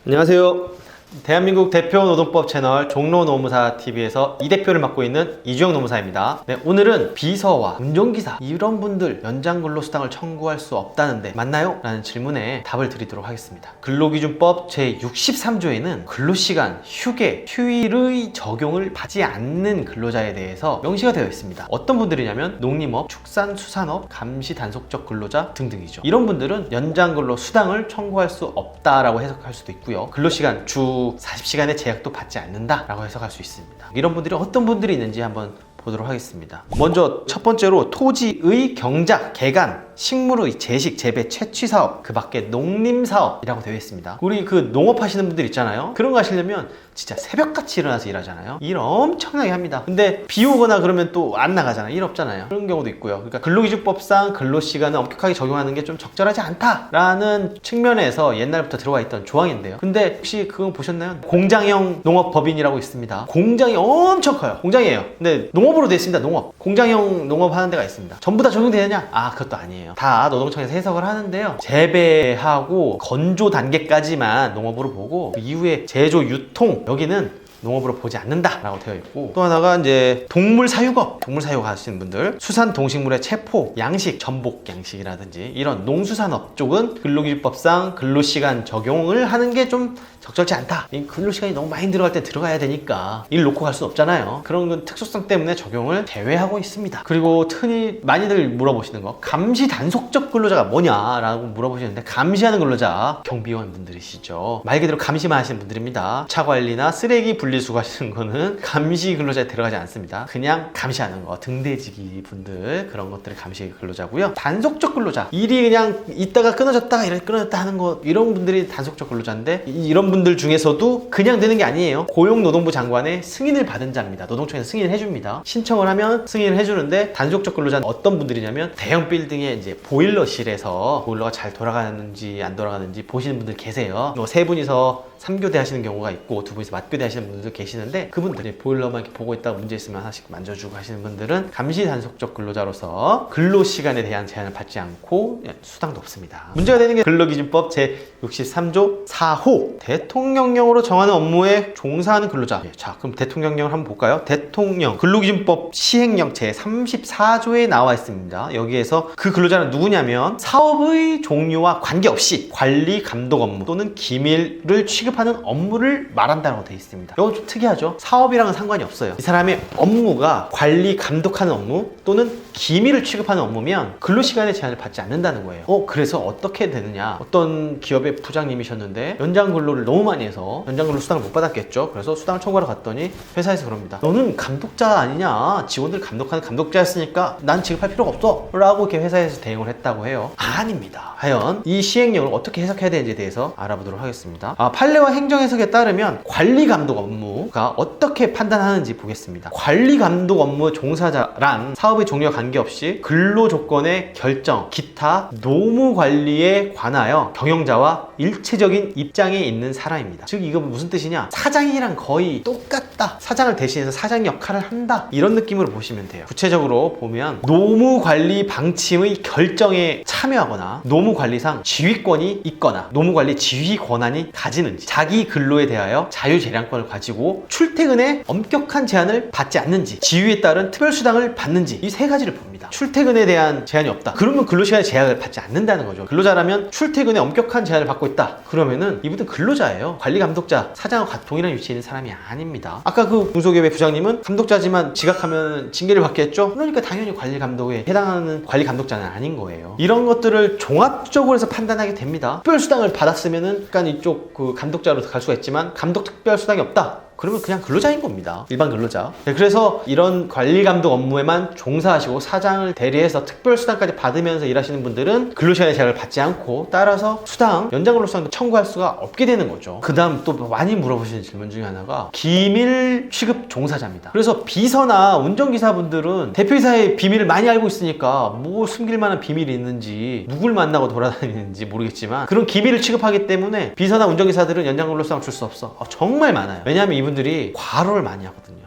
안녕하세요. 대한민국 대표 노동법 채널 종로노무사TV에서 이 대표를 맡고 있는 이주영 노무사입니다. 네, 오늘은 비서와 운전기사 이런 분들 연장근로수당을 청구할 수 없다는데 맞나요? 라는 질문에 답을 드리도록 하겠습니다. 근로기준법 제63조에는 근로시간, 휴게, 휴일의 적용을 받지 않는 근로자에 대해서 명시가 되어 있습니다. 어떤 분들이냐면 농림업, 축산, 수산업, 감시 단속적 근로자 등등이죠. 이런 분들은 연장근로수당을 청구할 수 없다라고 해석할 수도 있고요. 근로시간 주 40시간의 제약도 받지 않는다라고 해석할 수 있습니다. 이런 분들이 어떤 분들이 있는지 한번 보도록 하겠습니다. 먼저 첫 번째로 토지의 경작, 개간, 식물의 제식, 재배, 채취 사업, 그 밖에 농림 사업이라고 되어 있습니다. 우리 그 농업 하시는 분들 있잖아요. 그런 거 하시려면 진짜 새벽같이 일어나서 일하잖아요. 일 엄청나게 합니다. 근데 비 오거나 그러면 또 안 나가잖아요. 일 없잖아요. 그런 경우도 있고요. 그러니까 근로기준법상 근로시간을 엄격하게 적용하는 게 좀 적절하지 않다라는 측면에서 옛날부터 들어가 있던 조항인데요. 근데 혹시 그거 보셨나요? 공장형 농업법인이라고 있습니다. 공장이 엄청 커요. 공장이에요. 근데 농업으로 되어 있습니다. 농업. 공장형 농업 하는 데가 있습니다. 전부 다 적용되느냐? 아, 그것도 아니에요. 다 노동청에서 해석을 하는데요. 재배하고 건조 단계까지만 농업으로 보고 그 이후에 제조, 유통 여기는 농업으로 보지 않는다 라고 되어 있고, 또 하나가 이제 동물 사육업, 동물 사육 하시는 분들, 수산 동식물의 체포, 양식, 전복 양식이라든지 이런 농수산업 쪽은 근로기준법상 근로시간 적용을 하는 게 좀 적절치 않다. 이 근로시간이 너무 많이 들어갈 때 들어가야 되니까 일 놓고 갈 수는 없잖아요. 그런 건 특수성 때문에 적용을 제외하고 있습니다. 그리고 흔히 많이들 물어보시는 거, 감시 단속적 근로자가 뭐냐라고 물어보시는데, 감시하는 근로자 경비원 분들이시죠. 말 그대로 감시만 하시는 분들입니다. 차 관리나 쓰레기 분리수거하시는 거는 감시 근로자에 들어가지 않습니다. 그냥 감시하는 거, 등대지기 분들, 그런 것들이 감시 근로자고요. 단속적 근로자, 일이 그냥 있다가 끊어졌다가 이렇게 끊어졌다 하는 거, 이런 분들이 단속적 근로자인데, 이런 분들 중에서도 그냥 되는 게 아니에요. 고용노동부 장관의 승인을 받은 자입니다. 노동청에서 승인을 해줍니다. 신청을 하면 승인을 해주는데, 단속적 근로자는 어떤 분들이냐면 대형 빌딩의 이제 보일러실에서 보일러가 잘 돌아가는지 안 돌아가는지 보시는 분들 계세요. 세 분이서 3교대 하시는 경우가 있고 두 분이서 맞교대 하시는 분들도 계시는데, 그분들이 보일러만 이렇게 보고 있다가 문제 있으면 하나씩 만져주고 하시는 분들은 감시 단속적 근로자로서 근로시간에 대한 제한을 받지 않고 수당도 없습니다. 문제가 되는 게 근로기준법 제63조 4호 대통령령으로 정하는 업무에 종사하는 근로자. 자, 그럼 대통령령을 한번 볼까요? 대통령 근로기준법 시행령 제34조에 나와 있습니다. 여기에서 그 근로자는 누구냐면 사업의 종류와 관계없이 관리 감독 업무 또는 기밀을 취급하는 업무를 말한다고 되어 있습니다. 이거 좀 특이하죠? 사업이랑은 상관이 없어요. 이 사람의 업무가 관리 감독하는 업무 또는 기밀을 취급하는 업무면 근로시간의 제한을 받지 않는다는 거예요. 그래서 어떻게 되느냐? 어떤 기업의 부장님이셨는데 연장 근로를 너무 많이 해서 연장 근로 수당을 못 받았겠죠. 그래서 수당을 청구하러 갔더니 회사에서 그럽니다. 너는 감독자 아니냐? 직원들 감독하는 감독자였으니까 난 지급할 필요가 없어 라고 이렇게 회사에서 대응을 했다고 해요. 아닙니다. 과연 이 시행령을 어떻게 해석해야 되는지에 대해서 알아보도록 하겠습니다. 판례와 행정해석에 따르면 관리 감독 업무가 어떻게 판단하는지 보겠습니다. 관리 감독 업무 종사자란 사업의 종류와 관계없이 근로조건의 결정, 기타 노무 관리에 관하여 경영자와 일체적인 입장에 있는 사람입니다. 즉 이거 무슨 뜻이냐? 사장이랑 거의 똑같다. 사장을 대신해서 사장 역할을 한다. 이런 느낌으로 보시면 돼요. 구체적으로 보면 노무 관리 방침의 결정에 참여하거나 노무 관리상 지휘권이 있거나 노무 관리 지휘 권한이 가지는지, 자기 근로에 대하여 자유재량권을 가지고 출퇴근에 엄격한 제한을 받지 않는지, 지위에 따른 특별수당을 받는지, 이 세 가지를 봅니다. 출퇴근에 대한 제한이 없다. 그러면 근로시간의 제약을 받지 않는다는 거죠. 근로자라면 출퇴근에 엄격한 제한을 받고 있다. 그러면은 이분은 근로자예요. 관리 감독자, 사장과 동일한 위치에 있는 사람이 아닙니다. 아까 그 중소기업의 부장님은 감독자지만 지각하면 징계를 받겠죠? 그러니까 당연히 관리 감독에 해당하는 관리 감독자는 아닌 거예요. 이런 것들을 종합적으로 해서 판단하게 됩니다. 특별수당을 받았으면은 약간 이쪽 그 감독자로 갈 수가 있지만 감독 특별수당이 없다. 그러면 그냥 근로자인 겁니다. 일반 근로자. 그래서 이런 관리 감독 업무에만 종사하시고 사장을 대리해서 특별수당까지 받으면서 일하시는 분들은 근로시간의 제약을 받지 않고, 따라서 수당, 연장근로수당도 청구할 수가 없게 되는 거죠. 그 다음 또 많이 물어보시는 질문 중에 하나가 기밀 취급 종사자입니다. 그래서 비서나 운전기사분들은 대표이사의 비밀을 많이 알고 있으니까 뭐 숨길 만한 비밀이 있는지, 누굴 만나고 돌아다니는지 모르겠지만 그런 기밀을 취급하기 때문에 비서나 운전기사들은 연장근로수당을 줄 수 없어. 정말 많아요. 왜냐하면 이분들이 과로를 많이 하거든요.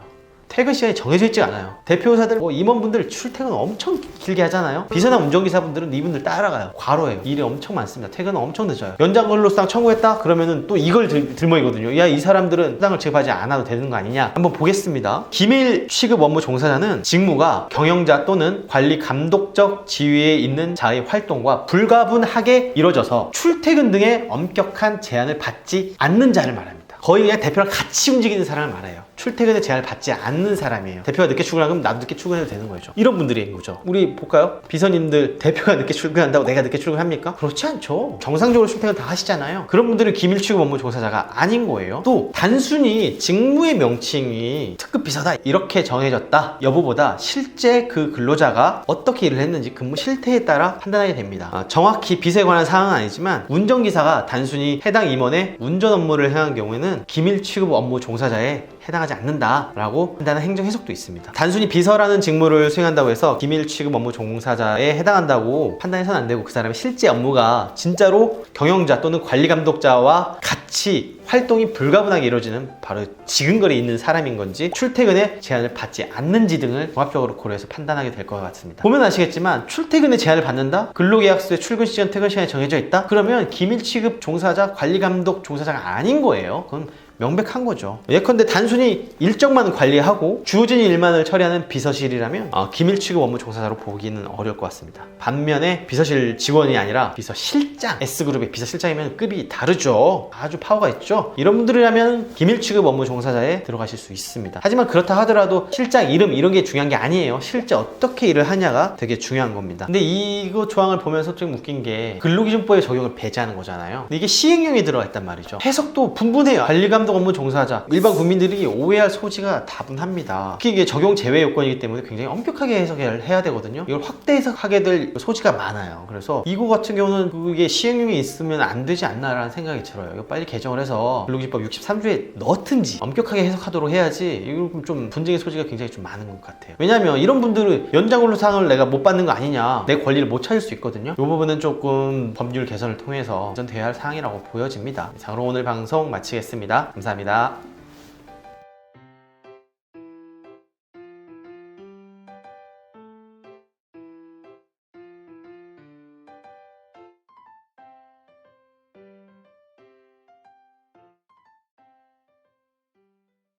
퇴근 시간이 정해져 있지 않아요. 대표사들 임원분들 출퇴근 엄청 길게 하잖아요. 비서나 운전기사분들은 이분들 따라가요. 과로해요. 일이 엄청 많습니다. 퇴근은 엄청 늦어요. 연장 근로수당 청구했다? 그러면은 또 이걸 들먹이거든요. 야, 이 사람들은 수당을 지급하지 않아도 되는 거 아니냐? 한번 보겠습니다. 기밀 취급 업무 종사자는 직무가 경영자 또는 관리 감독적 지위에 있는 자의 활동과 불가분하게 이루어져서 출퇴근 등의 엄격한 제한을 받지 않는 자를 말합니다. 거의 그냥 대표랑 같이 움직이는 사람을 말해요. 출퇴근에 제한을 받지 않는 사람이에요. 대표가 늦게 출근하면 나도 늦게 출근해도 되는 거죠. 이런 분들인 거죠. 우리 볼까요? 비서님들 대표가 늦게 출근한다고 내가 늦게 출근합니까? 그렇지 않죠. 정상적으로 출퇴근 다 하시잖아요. 그런 분들은 기밀 취급 업무 종사자가 아닌 거예요. 또 단순히 직무의 명칭이 특급 비서다 이렇게 정해졌다 여부보다 실제 그 근로자가 어떻게 일을 했는지 근무 실태에 따라 판단하게 됩니다. 정확히 비서에 관한 사항은 아니지만 운전기사가 단순히 해당 임원의 운전 업무를 행한 경우에는 기밀 취급 업무 종사자에 해당하지 않는다라고 판단한 행정 해석도 있습니다. 단순히 비서라는 직무를 수행한다고 해서 기밀 취급 업무 종사자에 해당한다고 판단해서는 안 되고 그 사람의 실제 업무가 진짜로 경영자 또는 관리 감독자와 같이 활동이 불가분하게 이루어지는 바로 지근거리에 있는 사람인 건지 출퇴근에 제한을 받지 않는지 등을 종합적으로 고려해서 판단하게 될 것 같습니다. 보면 아시겠지만 출퇴근에 제한을 받는다? 근로계약서에 출근 시간, 퇴근 시간이 정해져 있다? 그러면 기밀 취급 종사자, 관리 감독 종사자가 아닌 거예요. 그건 명백한 거죠. 예컨대 단순히 일정만 관리하고 주어진 일만을 처리하는 비서실이라면 기밀 취급 업무 종사자로 보기는 어려울 것 같습니다. 반면에 비서실 직원이 아니라 비서실장, S그룹의 비서실장이면 급이 다르죠. 아주 파워가 있죠. 이런 분들이라면 기밀 취급 업무 종사자에 들어가실 수 있습니다. 하지만 그렇다 하더라도 실장 이름 이런 게 중요한 게 아니에요. 실제 어떻게 일을 하냐가 되게 중요한 겁니다. 근데 이거 조항을 보면서 좀 웃긴 게 근로기준법의 적용을 배제하는 거잖아요. 근데 이게 시행령에 들어가 있단 말이죠. 해석도 분분해요. 관리 감독 업무 종사자, 일반 국민들이 오해할 소지가 다분합니다. 특히 이게 적용 제외 요건이기 때문에 굉장히 엄격하게 해석을 해야 되거든요. 이걸 확대 해석하게 될 소지가 많아요. 그래서 이거 같은 경우는 그게 시행령이 있으면 안 되지 않나라는 생각이 들어요. 이거 빨리 개정을 해서 근로기준법 63조에 넣든지 엄격하게 해석하도록 해야지. 이거 좀 분쟁의 소지가 굉장히 좀 많은 것 같아요. 왜냐면 이런 분들은 연장 근로상을 내가 못 받는 거 아니냐, 내 권리를 못 찾을 수 있거든요. 이 부분은 조금 법률 개선을 통해서 개선돼야 할 사항이라고 보여집니다. 자, 그럼 오늘 방송 마치겠습니다. 감사합니다.